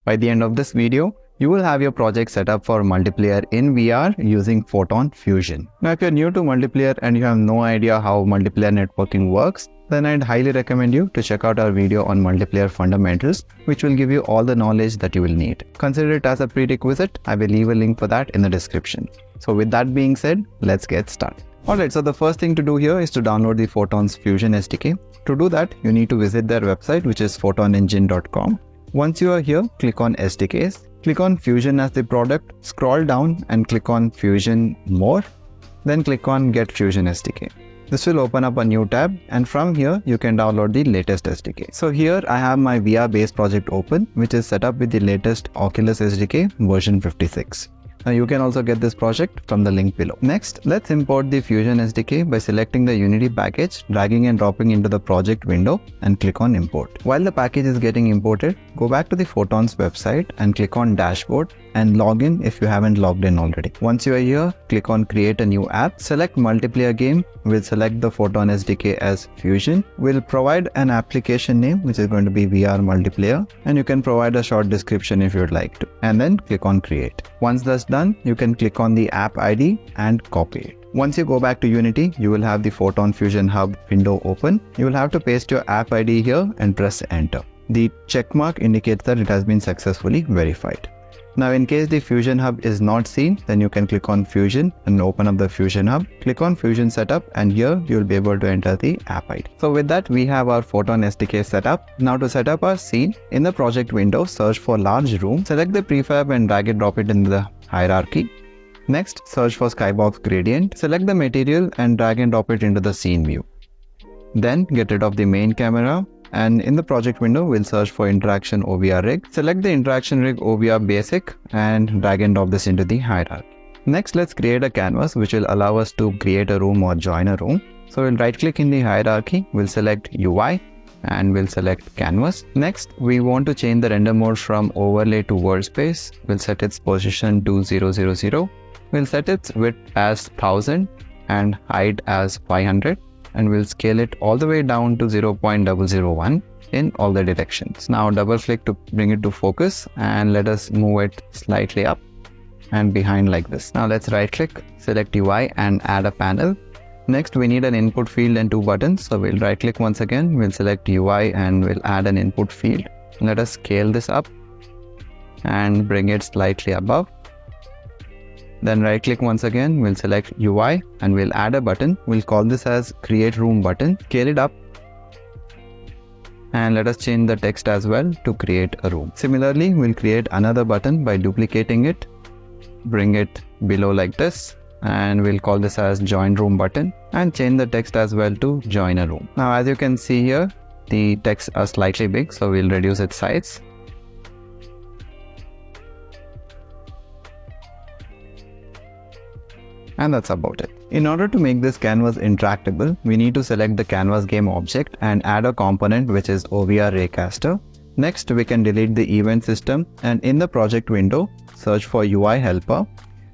By the end of this video, you will have your project set up for multiplayer in VR using Photon Fusion. Now, if you're new to multiplayer and you have no idea how multiplayer networking works, then I'd highly recommend you to check out our video on multiplayer fundamentals, which will give you all the knowledge that you will need. Consider it as a prerequisite. I will leave a link for that in the description. So with that being said, let's get started. Alright, so the first thing to do here is to download the Photon's Fusion SDK. To do that, you need to visit their website, which is photonengine.com. Once you are here, click on SDKs. Click on Fusion as the product, scroll down and click on Fusion More. Then click on Get Fusion SDK. This will open up a new tab, and from here you can download the latest SDK. So here I have my VR based project open, which is set up with the latest Oculus SDK version 56. Now you can also get this project from the link below. Next, let's import the Fusion SDK by selecting the Unity package, dragging and dropping into the project window and click on import. While the package is getting imported, go back to the Photon's website and click on dashboard and log in if you haven't logged in already. Once you are here, click on create a new app, select multiplayer game, we'll select the Photon SDK as Fusion. We'll provide an application name which is going to be VR multiplayer, and you can provide a short description if you'd like to, and then click on create. Once that's done, you can click on the app ID and copy it. Once you go back to Unity, you will have the Photon Fusion Hub window open. You will have to paste your app ID here and press enter. The check mark indicates that it has been successfully verified. Now, in case the Fusion Hub is not seen, then you can click on Fusion and open up the Fusion Hub. Click on Fusion Setup, and here you will be able to enter the app ID. So with that, we have our Photon SDK set up. Now to set up our scene, in the project window, search for large room, select the prefab and drag and drop it in the hierarchy. Next, search for skybox gradient, select the material and drag and drop it into the scene view. Then get rid of the main camera. And in the project window, we'll search for interaction OVR rig. Select the interaction rig OVR basic and drag and drop this into the hierarchy. Next, let's create a canvas which will allow us to create a room or join a room. So we'll right click in the hierarchy, we'll select UI and we'll select canvas. Next, we want to change the render mode from overlay to world space. We'll set its position to 000. We'll set its width as 1000 and height as 500. And we'll scale it all the way down to 0.001 in all the directions. Now double click to bring it to focus and let us move it slightly up and behind like this. Now let's right click, select UI and add a panel. Next, we need an input field and two buttons. So we'll right click once again, we'll select UI and we'll add an input field. Let us scale this up and bring it slightly above. Then right click once again, we'll select UI and we'll add a button. We'll call this as create room button. Scale it up and let us change the text as well to create a room. Similarly, we'll create another button by duplicating it, bring it below like this, and we'll call this as join room button and change the text as well to join a room. Now, as you can see here, the text are slightly big, so we'll reduce its size. And that's about it. In order to make this canvas interactable, we need to select the canvas game object and add a component which is OVR Raycaster. Next, we can delete the event system, and in the project window, search for UI helper.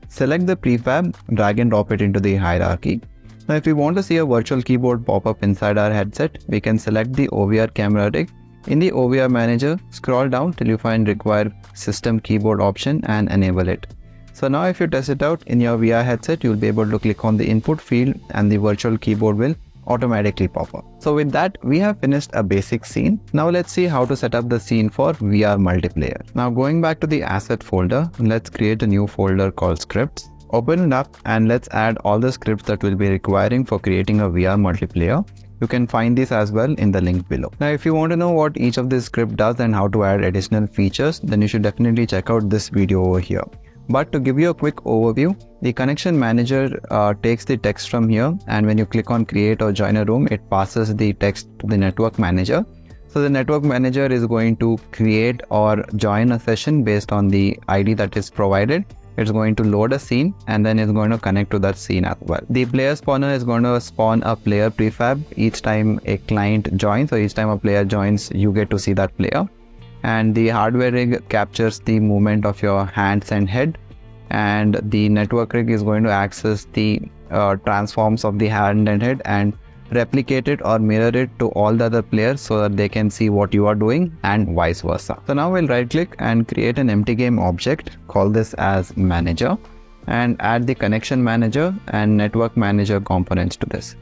Select the prefab, drag and drop it into the hierarchy. Now, if we want to see a virtual keyboard pop up inside our headset, we can select the OVR camera rig. In the OVR manager, scroll down till you find require system keyboard option and enable it. So now if you test it out in your VR headset, you'll be able to click on the input field and the virtual keyboard will automatically pop up. So with that, we have finished a basic scene. Now let's see how to set up the scene for VR multiplayer. Now going back to the asset folder, let's create a new folder called scripts. Open it up and let's add all the scripts that we'll be requiring for creating a VR multiplayer. You can find these as well in the link below. Now, if you want to know what each of these scripts does and how to add additional features, then you should definitely check out this video over here. But to give you a quick overview, the connection manager takes the text from here, and when you click on create or join a room, it passes the text to the network manager. So the network manager is going to create or join a session based on the ID that is provided. It's going to load a scene and then it's going to connect to that scene as well. The player spawner is going to spawn a player prefab each time a client joins. So each time a player joins, you get to see that player. And the hardware rig captures the movement of your hands and head, and the network rig is going to access the transforms of the hand and head and replicate it or mirror it to all the other players so that they can see what you are doing and vice versa. So now we'll right click and create an empty game object, call this as manager, and add the connection manager and network manager components to this.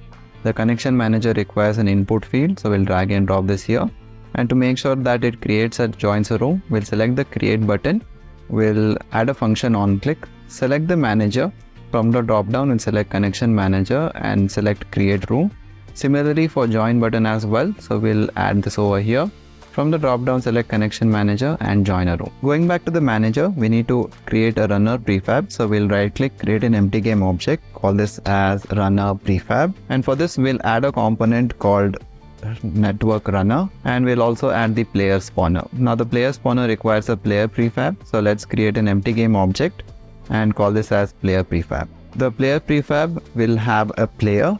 The connection manager requires an input field, so we'll drag and drop this here. And to make sure that it creates and joins a row, we'll select the create button, we'll add a function on click, select the manager, from the drop down and select connection manager and select create room. Similarly for join button as well, so we'll add this over here. From the drop down, select connection manager and join a row. Going back to the manager, we need to create a runner prefab. So we'll right click, create an empty game object, call this as runner prefab. And for this, we'll add a component called network runner, and we'll also add the player spawner. Now the player spawner requires a player prefab. So let's create an empty game object and call this as player prefab. The player prefab will have a player,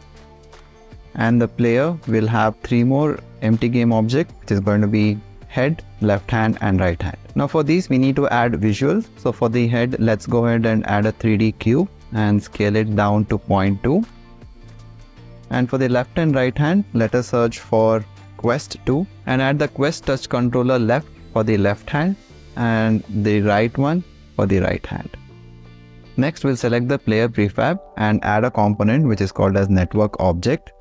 and the player will have 3 more empty game objects, which is going to be head, left hand and right hand. Now for these we need to add visuals. So for the head, let's go ahead and add a 3D cube and scale it down to 0.2. And for the left and right hand, let us search for Quest 2 and add the Quest touch controller left for the left hand and the right one for the right hand. Next, we'll select the player prefab and add a component which is called as network object.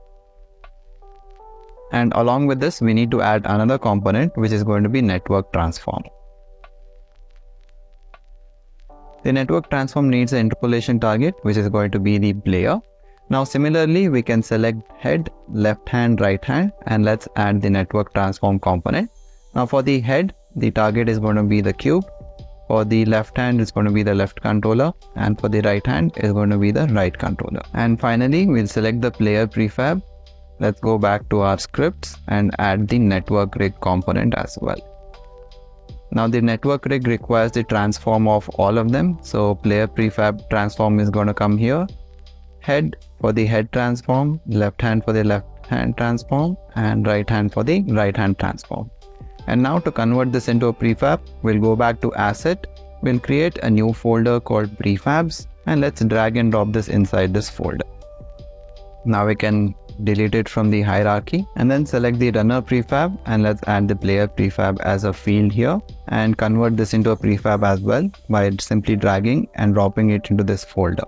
And along with this, we need to add another component which is going to be network transform. The network transform needs an interpolation target which is going to be the player. Now similarly, we can select head, left hand, right hand, and let's add the network transform component. Now for the head, the target is going to be the cube. For the left hand, it's going to be the left controller, and for the right hand is going to be the right controller. And finally, we'll select the player prefab. Let's go back to our scripts and add the network rig component as well. Now the network rig requires the transform of all of them. So player prefab transform is going to come here. Head for the head transform, left hand for the left hand transform, and right hand for the right hand transform. And now to convert this into a prefab, we'll go back to asset. We'll create a new folder called prefabs, and let's drag and drop this inside this folder. Now we can delete it from the hierarchy and then select the runner prefab, and let's add the player prefab as a field here and convert this into a prefab as well by simply dragging and dropping it into this folder.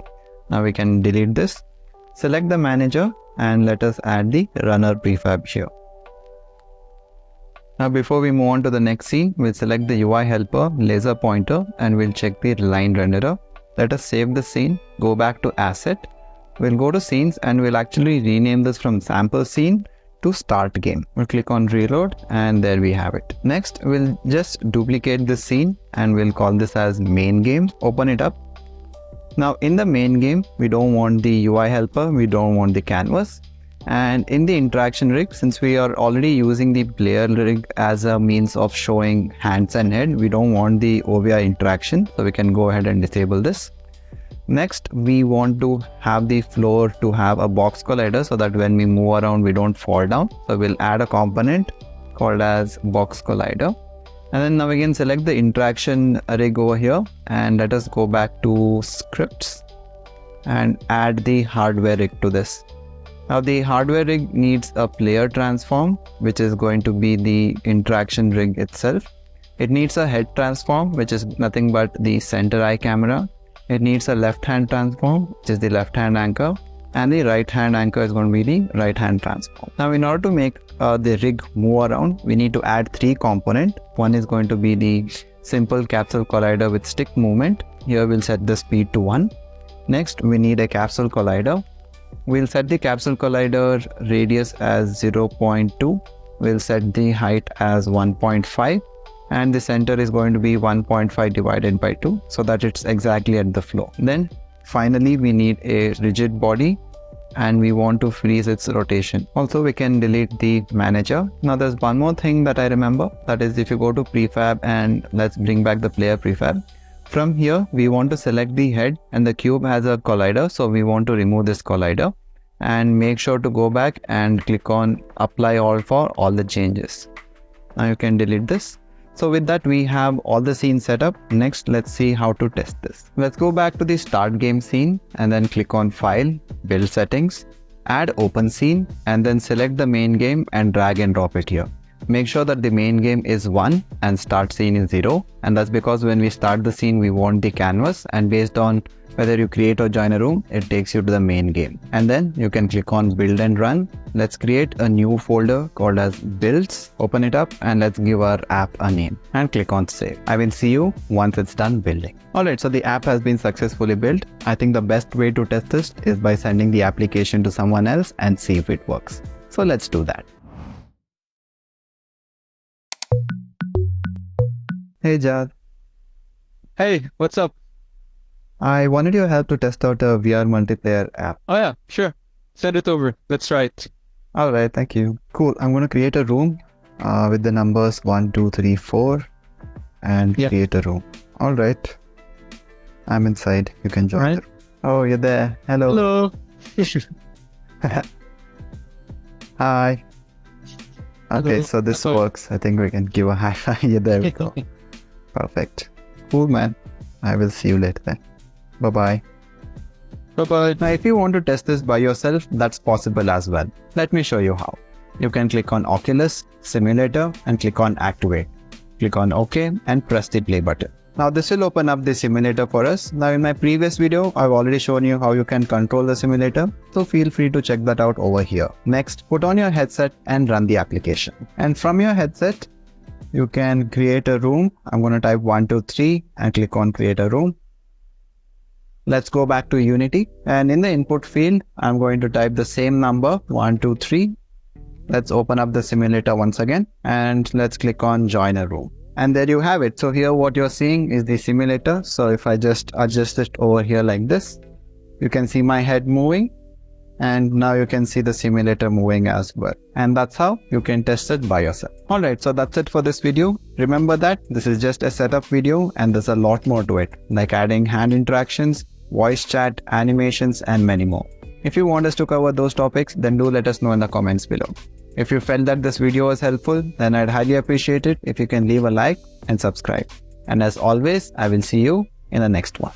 Now we can delete this, select the manager, and let us add the runner prefab here. Now before we move on to the next scene, we'll select the UI helper laser pointer and we'll check the line renderer. Let us save the scene, go back to asset. We'll go to scenes and we'll actually rename this from sample scene to start game. We'll click on reload and there we have it. Next, we'll just duplicate this scene and we'll call this as main game. Open it up. Now in the main game, we don't want the UI helper, we don't want the canvas. And in the interaction rig, since we are already using the player rig as a means of showing hands and head, we don't want the OVI interaction. So we can go ahead and disable this. Next, we want to have the floor to have a box collider so that when we move around, we don't fall down. So we'll add a component called as box collider. And then now again, select the interaction rig over here and let us go back to scripts and add the hardware rig to this. Now the hardware rig needs a player transform, which is going to be the interaction rig itself. It needs a head transform, which is nothing but the center eye camera. It needs a left hand transform, which is the left hand anchor. And the right hand anchor is going to be the right hand transform. Now in order to make the rig move around, we need to add 3 components. One is going to be the simple capsule collider with stick movement. Here we'll set the speed to 1. Next, we need a capsule collider. We'll set the capsule collider radius as 0.2. We'll set the height as 1.5 and the center is going to be 1.5 divided by 2 so that it's exactly at the floor. Then finally we need a rigid body and we want to freeze its rotation. Also we can delete the manager. Now there's one more thing that I remember, that is if you go to prefab and let's bring back the player prefab. From here, we want to select the head and the cube has a collider. So we want to remove this collider and make sure to go back and click on apply all for all the changes. Now you can delete this. So with that, we have all the scenes set up. Next, let's see how to test this. Let's go back to the start game scene and then click on file, build settings. add open scene and then select the main game and drag and drop it here. Make sure that the main game is 1 and start scene is 0, and that's because when we start the scene we want the canvas, and based on whether you create or join a room, it takes you to the main game. And then you can click on build and run. Let's create a new folder called as builds, open it up, and let's give our app a name and click on save. I will see you once it's done building. Alright, so the app has been successfully built. I think the best way to test this is by sending the application to someone else and see if it works. So let's do that. Hey Jad. Hey, what's up? I wanted your help to test out a VR multiplayer app. Oh yeah, sure. Send it over. Let's try it. Alright, thank you. Cool. I'm going to create a room with the numbers 1, 2, 3, 4 and create a room. Alright. I'm inside. You can join. Right. Oh, you're there. Hello. Hello. Hi. Okay, Hello. so this works. I think we can give a high five. Yeah, there we go. Perfect. Cool, man. I will see you later then. Bye-bye. Bye-bye. Now, if you want to test this by yourself, that's possible as well. Let me show you how. You can click on Oculus, Simulator, and click on Activate. Click on OK and press the play button. Now, this will open up the simulator for us. Now, in my previous video, I've already shown you how you can control the simulator, so feel free to check that out over here. Next, put on your headset and run the application. And from your headset, you can create a room. I'm going to type 1, 2, 3 and click on create a room. Let's go back to Unity, and in the input field, I'm going to type the same number 1, 2, 3. Let's open up the simulator once again and let's click on join a room. And there you have it. So here what you're seeing is the simulator. So if I just adjust it over here like this, you can see my head moving, and now you can see the simulator moving as well. And that's how you can test it by yourself. Alright, so that's it for this video. Remember that this is just a setup video and there's a lot more to it, like adding hand interactions, voice chat, animations, and many more. If you want us to cover those topics, then do let us know in the comments below. If you felt that this video was helpful, then I'd highly appreciate it if you can leave a like and subscribe. And as always, I will see you in the next one.